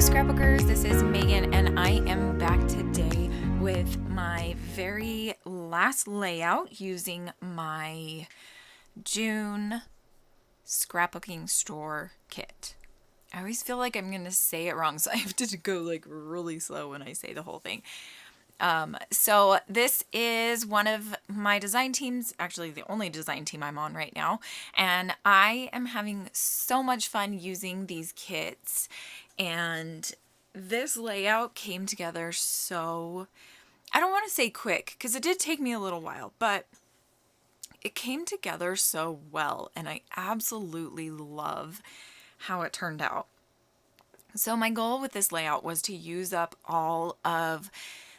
Scrapbookers, this is Megan and I am back today with my very last layout using my June scrapbooking store kit. I always feel like I'm going to say it wrong, so I have to go like really slow when I say the whole thing. So this is one of my design teams, actually the only design team I'm on right now, and I am having so much fun using these kits, and this layout came together so, I don't want to say quick, because it did take me a little while, but it came together so well, and I absolutely love how it turned out. So my goal with this layout was to use up all of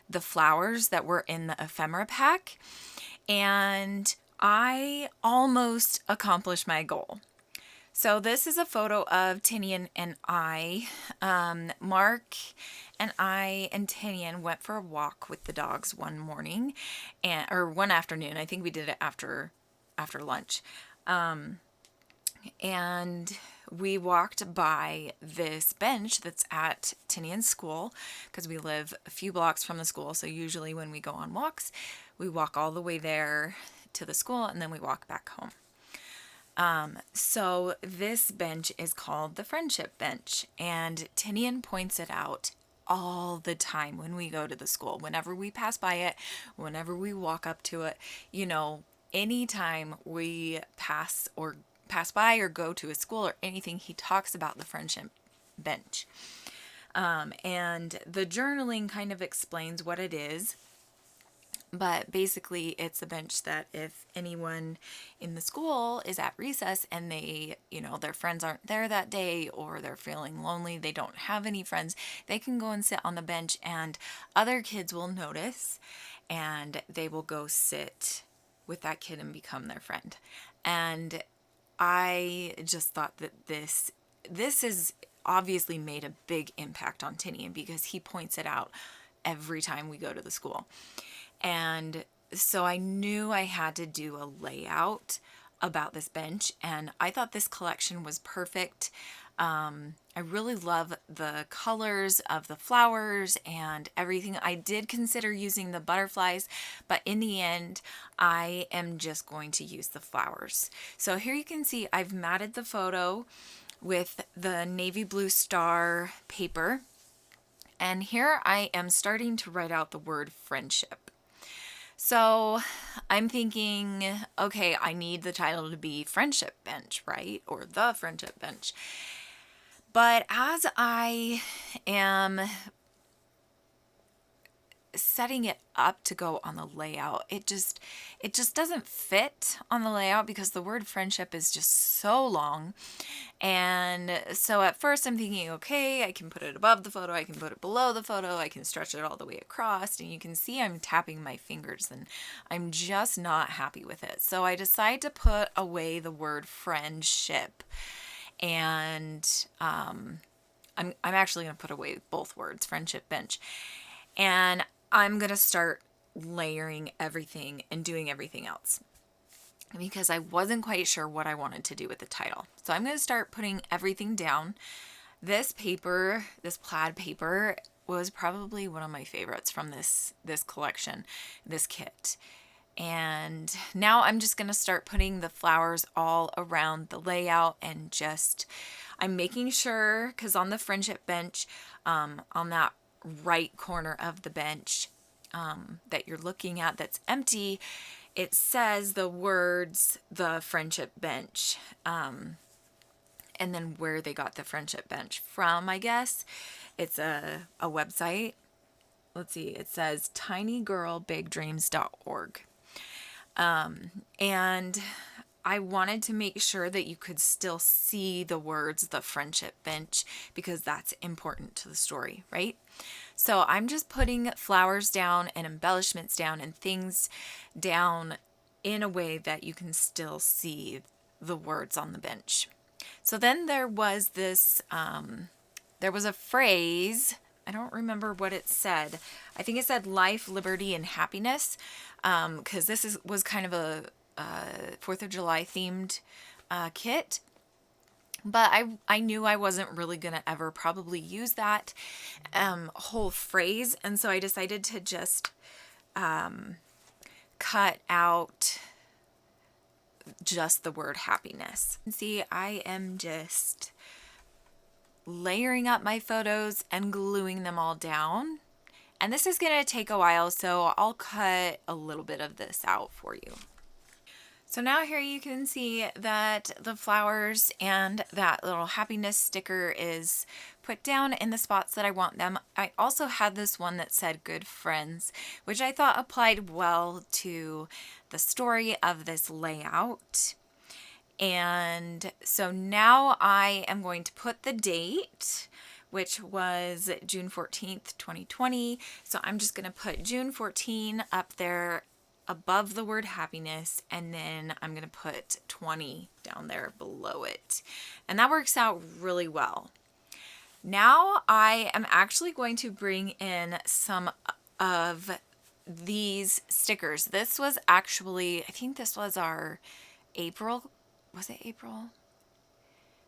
the flowers that were in the ephemera pack, and I almost accomplished my goal. So this is a photo of Tinian and I. Mark and I and Tinian went for a walk with the dogs one morning, or one afternoon. I think we did it after lunch. And we walked by this bench that's at Tinian's school, because we live a few blocks from the school. So usually when we go on walks, we walk all the way there to the school and then we walk back home. So this bench is called the friendship bench, and Tinian points it out all the time when we go to the school, whenever we pass by it, whenever we walk up to it, anytime we pass by or go to a school or anything, he talks about the friendship bench. And the journaling kind of explains what it is. But basically, it's a bench that if anyone in the school is at recess and they, their friends aren't there that day, or they're feeling lonely, they don't have any friends, they can go and sit on the bench and other kids will notice and they will go sit with that kid and become their friend. And I just thought that this has obviously made a big impact on Tinian, because he points it out every time we go to the school. And so I knew I had to do a layout about this bench, and I thought this collection was perfect. I really love the colors of the flowers and everything. I did consider using the butterflies, but in the end, I am just going to use the flowers. So here you can see I've matted the photo with the navy blue star paper, and here I am starting to write out the word friendship. So I'm thinking, okay, I need the title to be Friendship Bench, right? Or the Friendship Bench. But as I am setting it up to go on the layout, it just doesn't fit on the layout, because the word friendship is just so long. And so at first I'm thinking, okay, I can put it above the photo, I can put it below the photo, I can stretch it all the way across, and you can see I'm tapping my fingers and I'm just not happy with it. So I decide to put away the word friendship, and I'm actually going to put away both words, friendship bench, and I'm going to start layering everything and doing everything else, because I wasn't quite sure what I wanted to do with the title. So I'm going to start putting everything down. This paper, this plaid paper, was probably one of my favorites from this collection, this kit. And now I'm just going to start putting the flowers all around the layout, and I'm making sure, because on the friendship bench, on that right corner of the bench that you're looking at that's empty, it says the words, the friendship bench, and then where they got the friendship bench from, I guess. It's a website. Let's see, it says tinygirlbigdreams.org. And I wanted to make sure that you could still see the words, the friendship bench, because that's important to the story, right? So I'm just putting flowers down and embellishments down and things down in a way that you can still see the words on the bench. So then there was a phrase, I don't remember what it said. I think it said life, liberty, and happiness, because this was kind of a 4th of July themed kit. But I knew I wasn't really going to ever probably use that whole phrase. And so I decided to just cut out just the word happiness. See, I am just layering up my photos and gluing them all down. And this is going to take a while, so I'll cut a little bit of this out for you. So now here you can see that the flowers and that little happiness sticker is put down in the spots that I want them. I also had this one that said good friends, which I thought applied well to the story of this layout. And so now I am going to put the date, which was June 14th, 2020. So I'm just going to put June 14 up there above the word happiness, and then I'm going to put 20 down there below it. And that works out really well. Now I am actually going to bring in some of these stickers. This was actually, I think this was our April, was it April?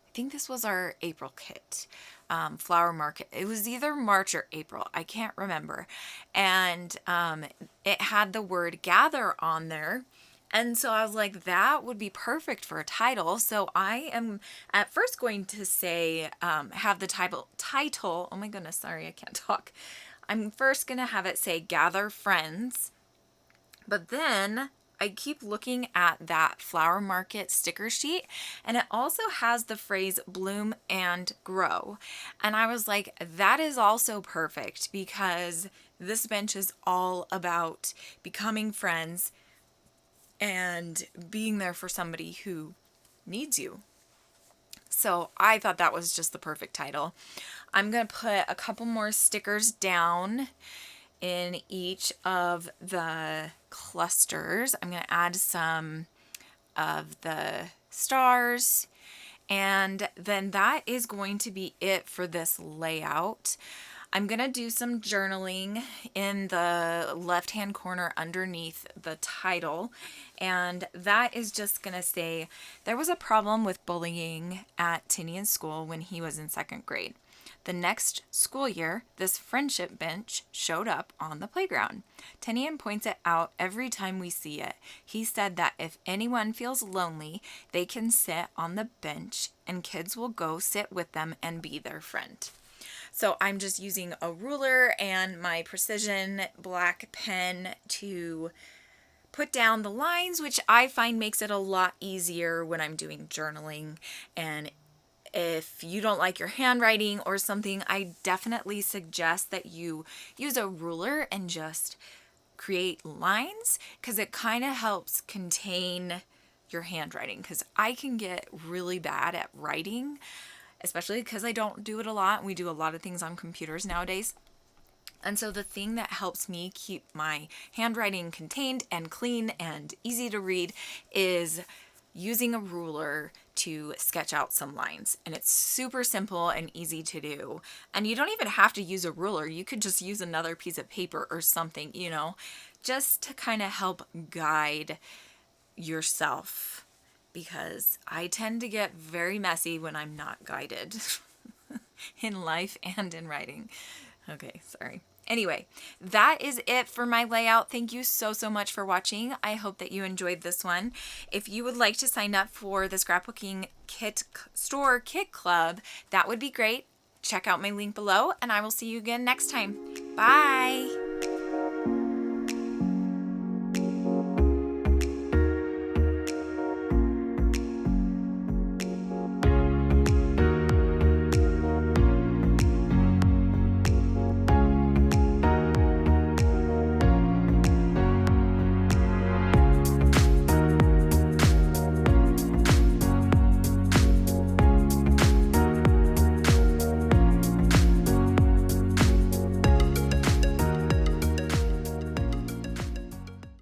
I think this was our April kit, flower market. It was either March or April. I can't remember. And it had the word gather on there. And so I was like, that would be perfect for a title. So I am at first going to say, have the title. Oh my goodness, sorry, I can't talk. I'm first going to have it say gather friends. But then I keep looking at that flower market sticker sheet, and it also has the phrase bloom and grow. And I was like, that is also perfect, because this bench is all about becoming friends and being there for somebody who needs you. So I thought that was just the perfect title. I'm going to put a couple more stickers down in each of the clusters. I'm going to add some of the stars, and then that is going to be it for this layout. I'm going to do some journaling in the left-hand corner underneath the title, and that is just going to say, there was a problem with bullying at Tinian's school when he was in 2nd grade. The next school year, this friendship bench showed up on the playground. Tinian points it out every time we see it. He said that if anyone feels lonely, they can sit on the bench and kids will go sit with them and be their friend. So I'm just using a ruler and my precision black pen to put down the lines, which I find makes it a lot easier when I'm doing journaling. And if you don't like your handwriting or something, I definitely suggest that you use a ruler and just create lines, because it kind of helps contain your handwriting, because I can get really bad at writing, especially because I don't do it a lot, and we do a lot of things on computers nowadays. And so the thing that helps me keep my handwriting contained and clean and easy to read is using a ruler to sketch out some lines. And it's super simple and easy to do. And you don't even have to use a ruler. You could just use another piece of paper or something, you know, just to kind of help guide yourself, because I tend to get very messy when I'm not guided in life and in writing. Okay, sorry. Anyway, that is it for my layout. Thank you so much for watching. I hope that you enjoyed this one. If you would like to sign up for the Scrapbooking Store Kit Club, that would be great. Check out my link below, and I will see you again next time. Bye!